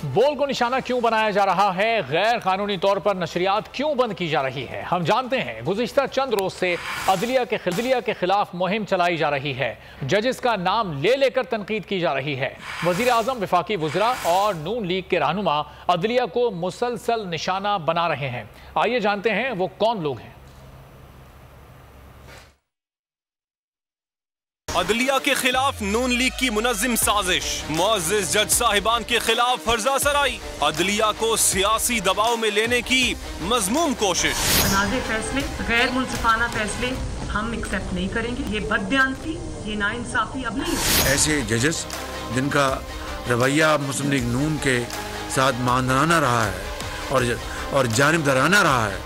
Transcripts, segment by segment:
बोल को निशाना क्यों बनाया जा रहा है? गैर कानूनी तौर पर नशरियात क्यों बंद की जा रही है? हम जानते हैं गुज़िश्ता चंद रोज से अदलिया के खिलाफ मुहिम चलाई जा रही है। जजेस का नाम ले लेकर तनकीद की जा रही है। वज़ीर आज़म, वफाकी वज़रा और नून लीग के रहनुमा अदलिया को मुसलसल निशाना बना रहे हैं। आइए जानते हैं वो कौन लोग हैं। अदलिया के खिलाफ नून लीग की मुनज़्ज़िम साजिश, मुअज़्ज़िज़ जज साहिबान के खिलाफ फर्जा सराई, अदलिया को सियासी दबाव में लेने की मज़मूम कोशिश। तनाज़े फैसले, गैर मुनसिफाना फैसले हम एक्सेप्ट नहीं करेंगे। ये बददियानती, ये नाइंसाफी अब नहीं है। ऐसे जजेस जिनका रवैया मुस्लिम लीग नून के साथ मानदाना रहा है और जानिबदाराना रहा है,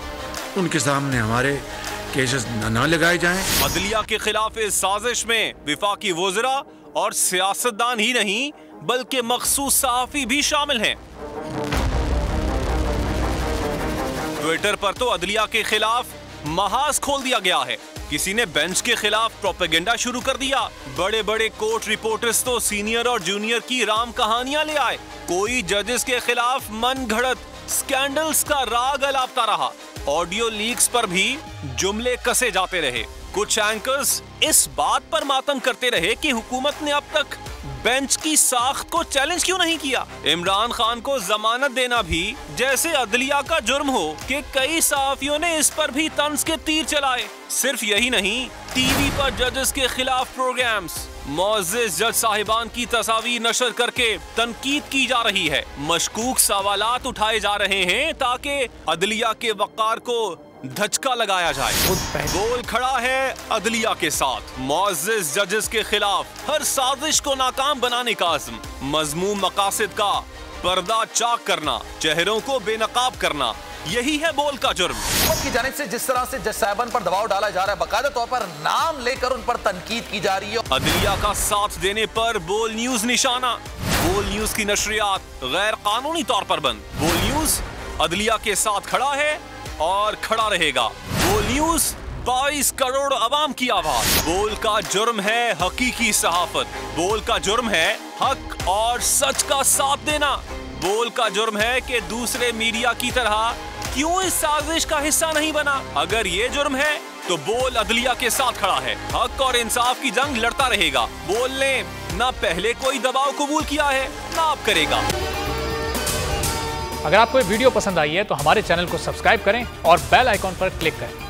उनके सामने हमारे केसेस न लगाए जाएं। अदलिया के खिलाफ इस साजिश में वफाकी वज़रा और सियासतदान ही नहीं बल्कि मखसूस सहाफ़ी भी शामिल हैं। ट्विटर पर तो अदलिया के खिलाफ महाज खोल दिया गया है। किसी ने बेंच के खिलाफ प्रोपेगेंडा शुरू कर दिया। बड़े बड़े कोर्ट रिपोर्टर्स तो सीनियर और जूनियर की राम कहानियां ले आए। कोई जजेस के खिलाफ मन घड़त स्कैंडल्स का राग अलापता रहा। ऑडियो लीक्स पर भी जुमले कसे जाते रहे। कुछ एंकर्स इस बात पर मातम करते रहे कि हुकूमत ने अब तक बेंच की साख्त को चैलेंज क्यों नहीं किया। इमरान खान को जमानत देना भी जैसे अदलिया का जुर्म हो कि कई सहाफियों ने इस पर भी तंज के तीर चलाए। सिर्फ यही नहीं, टीवी पर जजेस के खिलाफ प्रोग्राम्स, मुअज़्ज़िज़ जज साहिबान की तस्वीर नशर करके तनकीद की जा रही है। मशकूक सवालात उठाए जा रहे हैं ताकि अदलिया के वक़ार को धचका लगाया जाए। बोल खड़ा है अदलिया के साथ। मुअज़्ज़िज़ जजेस के खिलाफ हर साजिश को नाकाम बनाने का अज़्म, मज़मूम मकासद का पर्दा चाक करना, चेहरों को बेनकाब करना, यही है बोल का जुर्म। हुकूमत की जानिब से जिस तरह से जज साहिबान पर दबाव डाला जा रहा है, बाकायदा तौर पर नाम लेकर उन पर तनकीद की जा रही है। अदलिया का साथ देने पर बोल न्यूज निशाना। बोल न्यूज की नशरियात गैर कानूनी तौर पर बंद। बोल न्यूज अदलिया के साथ खड़ा है और खड़ा रहेगा। बोल न्यूज 22 करोड़ अवाम की आवाज। बोल का जुर्म है हकीकी सहाफत। बोल का जुर्म है हक और सच का साथ देना। बोल का जुर्म है कि दूसरे मीडिया की तरह क्यों इस साजिश का हिस्सा नहीं बना। अगर ये जुर्म है तो बोल अदलिया के साथ खड़ा है, हक और इंसाफ की जंग लड़ता रहेगा। बोल ने ना पहले कोई दबाव कबूल किया है ना अब करेगा। अगर आपको ये वीडियो पसंद आई है तो हमारे चैनल को सब्सक्राइब करें और बेल आइकॉन पर क्लिक करें।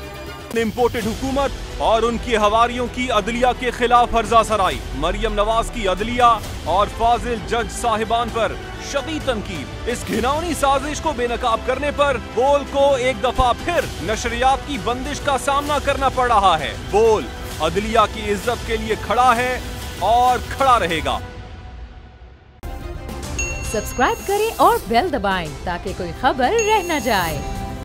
इम्पोर्टेड हुकूमत और उनकी हवारियों की अदलिया के खिलाफ फर्जा सराई। मरियम नवाज की अदलिया और फाजिल जज साहिबान पर शदीद तनकीद। इस घिनौनी साजिश को बेनकाब करने पर बोल को एक दफा फिर नशरियात की बंदिश का सामना करना पड़ रहा है। बोल अदलिया की इज्जत के लिए खड़ा है और खड़ा रहेगा। सब्सक्राइब करें और बेल दबाएं ताकि कोई खबर रह न जाए।